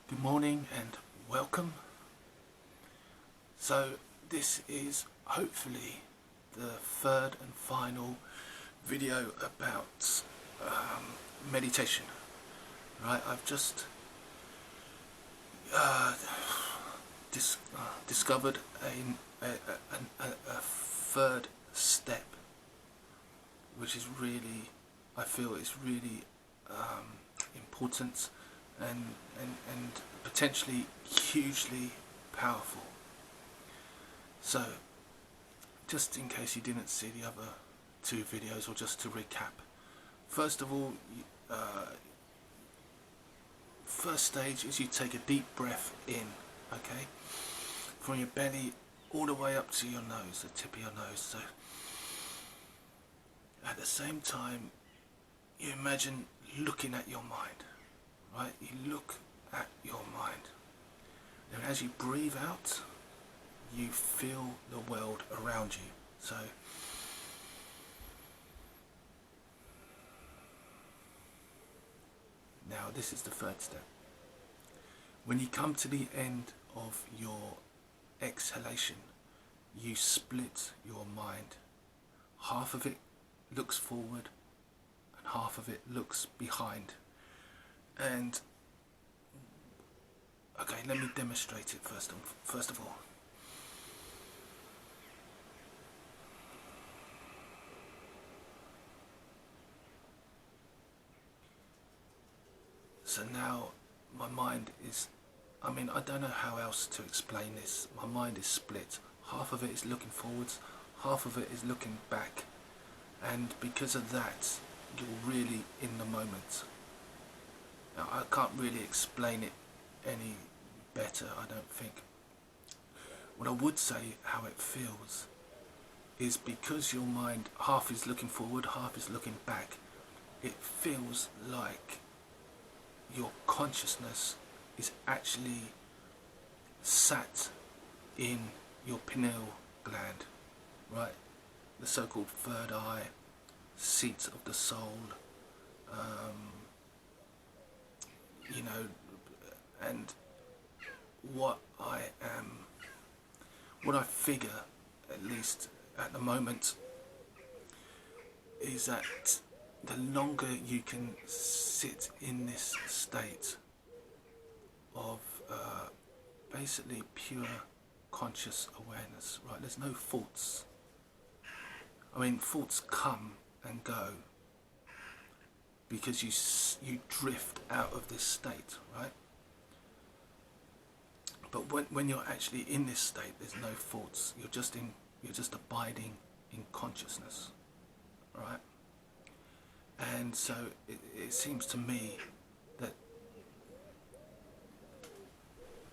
Good morning and welcome. So this is hopefully the third and final video about meditation. Right, I've just discovered a third step, which is really, I feel is really important and potentially hugely powerful. So, just in case you didn't see the other two videos, or just to recap, first of all, first stage is you take a deep breath in, okay, from your belly all the way up to your nose, the tip of your nose. So, at the same time, you imagine looking at your mind, right? You look at your mind. And as you breathe out, you feel the world around you. So, now this is the third step. When you come to the end of your exhalation, you split your mind. Half of it looks forward and half of it looks behind. And okay, let me demonstrate it first of all. So now my mind is, I don't know how else to explain this. My mind is split. Half of it is looking forwards, half of it is looking back. And because of that, you're really in the moment. Now, I can't really explain it any better, I don't think. What I would say, how it feels, is because your mind half is looking forward, half is looking back, it feels like your consciousness is actually sat in your pineal gland, right? The so-called third eye, seat of the soul, and what I figure, at least at the moment, is that the longer you can sit in this state of basically pure conscious awareness, right? There's no thoughts. Thoughts come and go because you drift out of this state, right? But when you're actually in this state, there's no thoughts. You're just abiding in consciousness, right? And so it seems to me that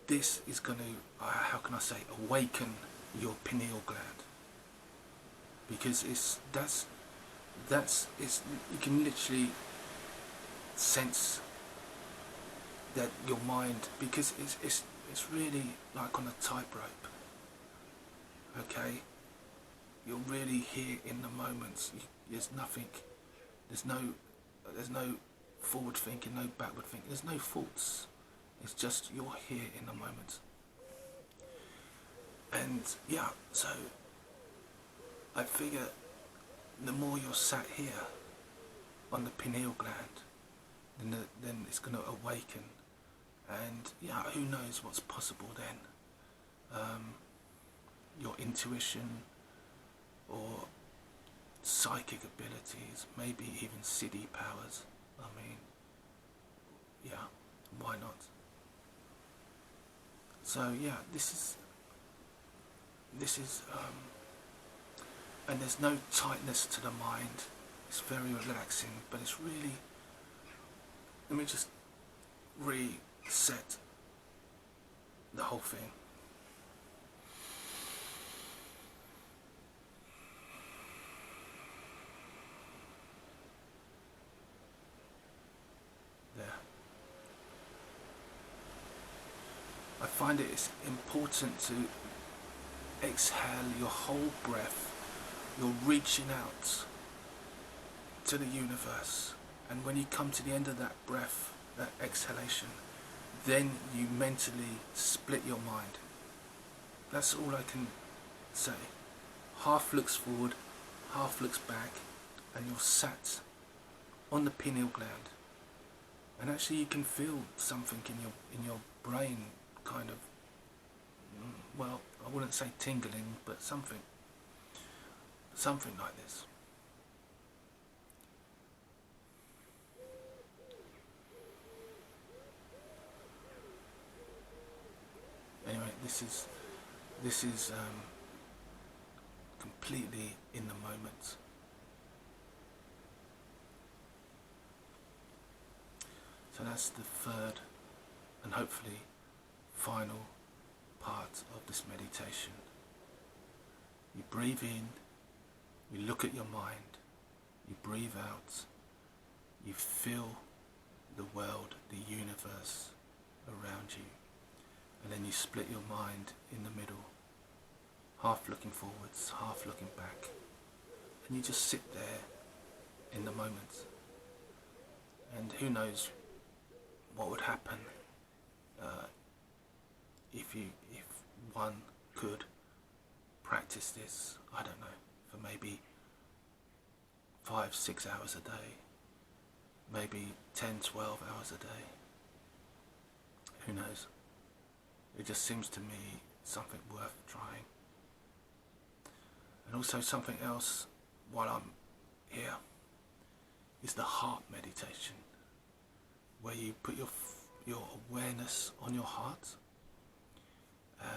this is going to, how can I say, awaken your pineal gland, because you can literally sense that your mind, because it's really like on a tightrope. Okay, you're really here in the moment. There's nothing. There's no forward thinking, no backward thinking. There's no thoughts. It's just you're here in the moment. And yeah, so I figure the more you're sat here on the pineal gland, then it's going to awaken. And yeah, who knows what's possible then? Your intuition, or psychic abilities, maybe even siddhi powers. Yeah, why not? So yeah, this is and there's no tightness to the mind. It's very relaxing, but it's really, let me just reset the whole thing. There. I find it is important to exhale your whole breath. You're reaching out to the universe, and when you come to the end of that breath, that exhalation, then you mentally split your mind. That's all I can say. Half looks forward, half looks back, and you're sat on the pineal gland. And actually you can feel something in your brain kind of, well, I wouldn't say tingling, but something like this. Anyway, this is completely in the moment. So that's the third and hopefully final part of this meditation. You breathe in, you look at your mind, you breathe out, you feel the world, the universe around you, and then you split your mind in the middle, half looking forwards, half looking back, and you just sit there in the moment. And who knows what would happen if one could practice this, I don't know, for maybe 5-6 hours a day, maybe 10-12 hours a day. Who knows? It just seems to me something worth trying. And also something else while I'm here is the heart meditation, where you put your awareness on your heart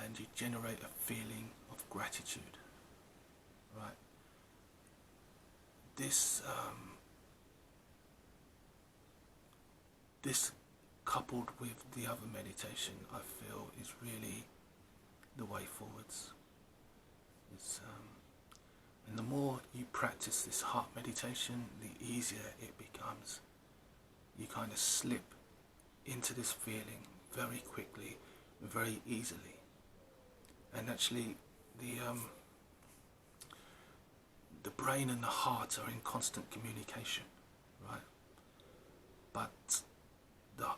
and you generate a feeling of gratitude, right? This coupled with the other meditation, I feel is really the way forwards. And the more you practice this heart meditation, the easier it becomes. You kind of slip into this feeling very quickly, very easily. And actually, the brain and the heart are in constant communication, right? But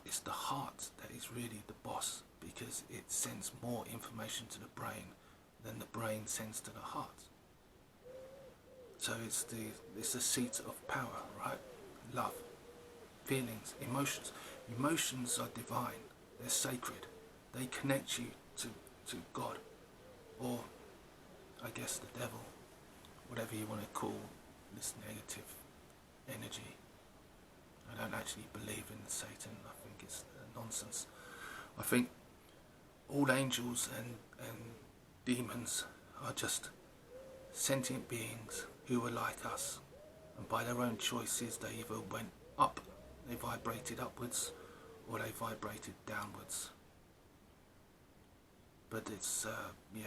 it's the heart that is really the boss, because it sends more information to the brain than the brain sends to the heart. So it's the seat of power, right? Love, feelings, emotions. Emotions are divine. They're sacred. They connect you to God, or I guess the devil, whatever you want to call this negative energy. I don't actually believe in Satan. I think it's nonsense. I think all angels and demons are just sentient beings who are like us, and by their own choices they either went up, they vibrated upwards, or they vibrated downwards. But it's it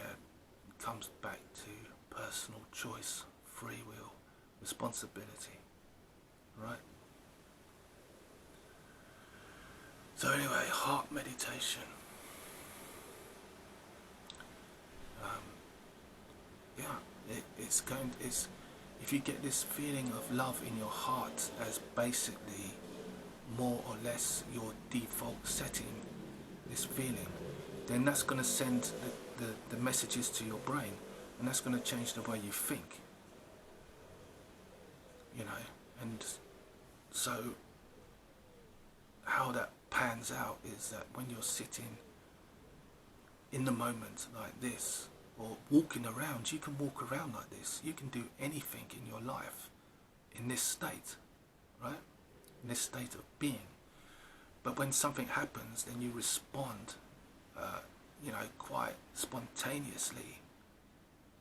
comes back to personal choice, free will, responsibility, right? So anyway, heart meditation. It's if you get this feeling of love in your heart as basically more or less your default setting, this feeling, then that's going to send the messages to your brain, and that's going to change the way you think, you know. And so how that pans out is that when you're sitting in the moment like this, or walking around, you can walk around like this, you can do anything in your life in this state, right? In this state of being. But when something happens, then you respond, quite spontaneously.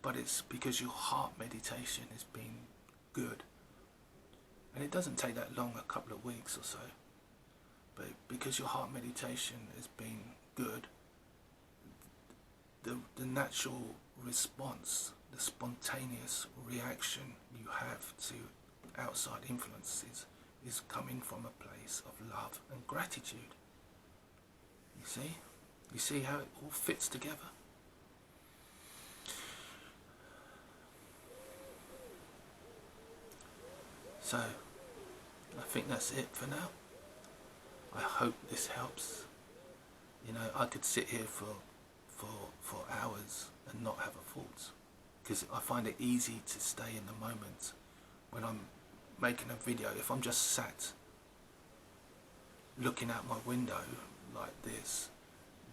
But it's because your heart meditation has been good. And it doesn't take that long, a couple of weeks or so. But because your heart meditation has been good, the natural response, the spontaneous reaction you have to outside influences is coming from a place of love and gratitude. You see? You see how it all fits together? So, I think that's it for now. I hope this helps. You know, I could sit here for hours and not have a thought, because I find it easy to stay in the moment when I'm making a video. If I'm just sat looking out my window like this,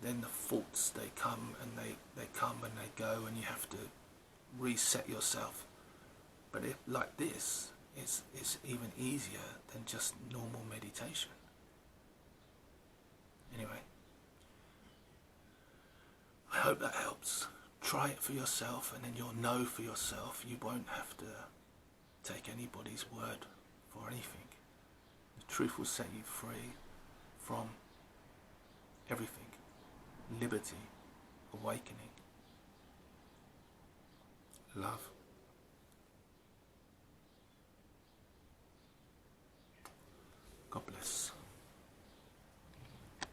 then the thoughts, they come and they come and they go, and you have to reset yourself. But if like this, it's even easier than just normal meditation. Anyway, I hope that helps. Try it for yourself, and then you'll know for yourself. You won't have to take anybody's word for anything. The truth will set you free from everything. Liberty, awakening, love.